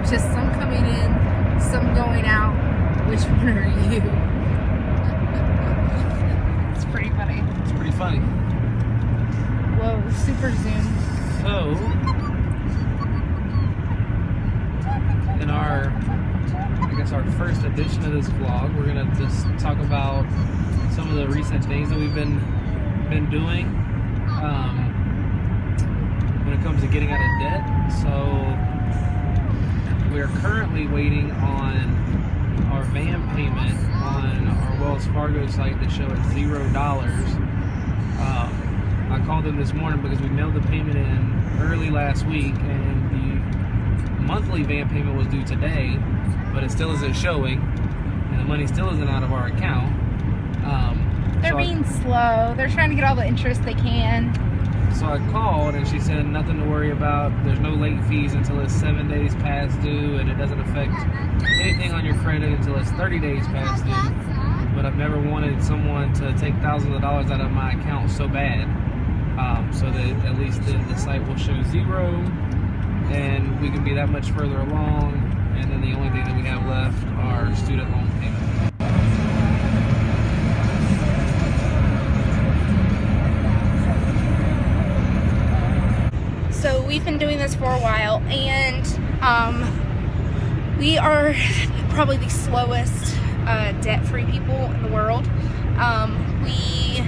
Just some coming in, some going out. Which one are you? It's pretty funny. It's pretty funny. Whoa, super zoom. So, in our first edition of this vlog, we're gonna just talk about some of the recent things that we've been doing when it comes to getting out of debt. So, we are currently waiting on our van payment on our Wells Fargo site to show at $0. I called them this morning because we mailed the payment in early last week, and the monthly van payment was due today, but it still isn't showing, and the money still isn't out of our account. They're being slow. They're trying to get all the interest they can. So I called, and she said nothing to worry about. There's no late fees until it's 7 days past due, and it doesn't affect anything on your credit until it's 30 days past due. But I've never wanted someone to take thousands of dollars out of my account so bad. So that at least then the site will show 0, and we can be that much further along, and then the only thing that we have left are student loan payments. So we've been doing this for a while, and we are probably the slowest debt-free people in the world. We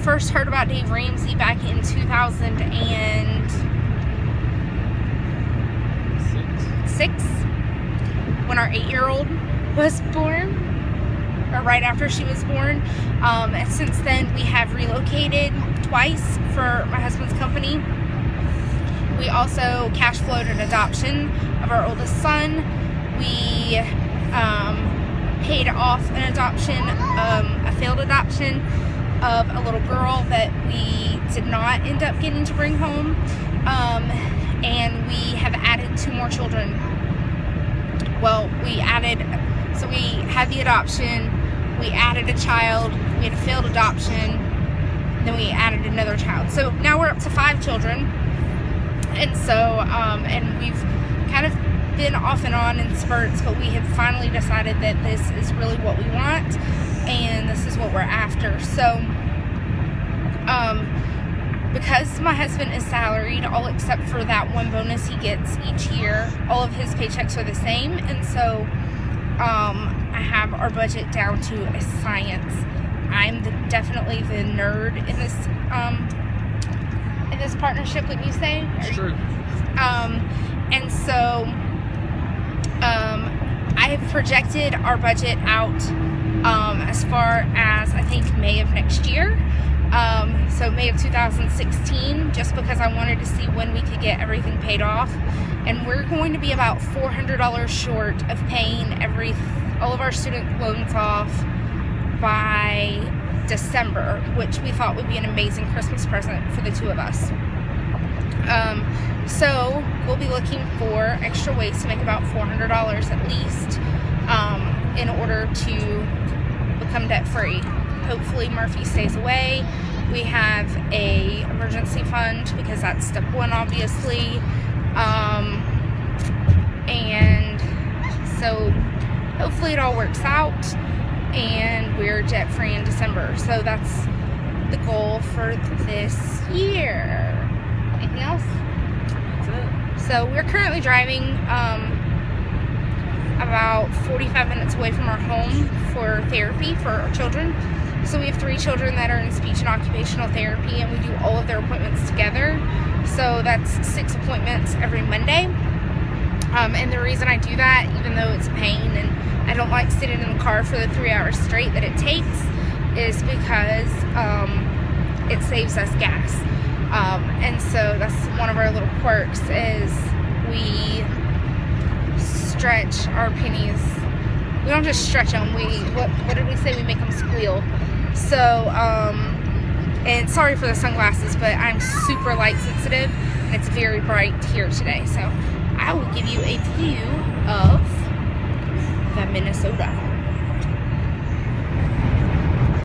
first heard about Dave Ramsey back in 2006 when our 8-year-old was born, or right after she was born. And since then we have relocated twice for my husband's company. We also cash flowed an adoption of our oldest son. We paid off an adoption, a failed adoption of a little girl that we did not end up getting to bring home. And we have added 2 more children. Well, so we had the adoption, we added a child, we had a failed adoption, then we added another child. So now we're up to 5 children. And so, and we've kind of been off and on in spurts, but we have finally decided that this is really what we want, and this is what we're after. So, because my husband is salaried, all except for that one bonus he gets each year, all of his paychecks are the same, and so, I have our budget down to a science. I'm definitely the nerd in this, partnership, would you say? Sure. And so I have projected our budget out as far as I think May of next year, so May of 2016, just because I wanted to see when we could get everything paid off. And we're going to be about $400 short of paying all of our student loans off by December, which we thought would be an amazing Christmas present for the 2 of us. So we'll be looking for extra ways to make about $400 at least in order to become debt-free. Hopefully Murphy stays away. We have a emergency fund because that's step 1, obviously. And so hopefully it all works out, and we're debt-free in December. So that's the goal for this year. Anything else? That's it. So we're currently driving about 45 minutes away from our home for therapy for our children. So we have 3 children that are in speech and occupational therapy, and we do all of their appointments together. So that's 6 appointments every Monday. And the reason I do that, even though it's a pain and I don't like sitting in the car for the 3 hours straight that it takes, is because it saves us gas. And so that's one of our little quirks, is we stretch our pennies. We don't just stretch them, what did we say? We make them squeal. So, and sorry for the sunglasses, but I'm super light sensitive, and it's very bright here today. So I will give you a view of the Minnesota.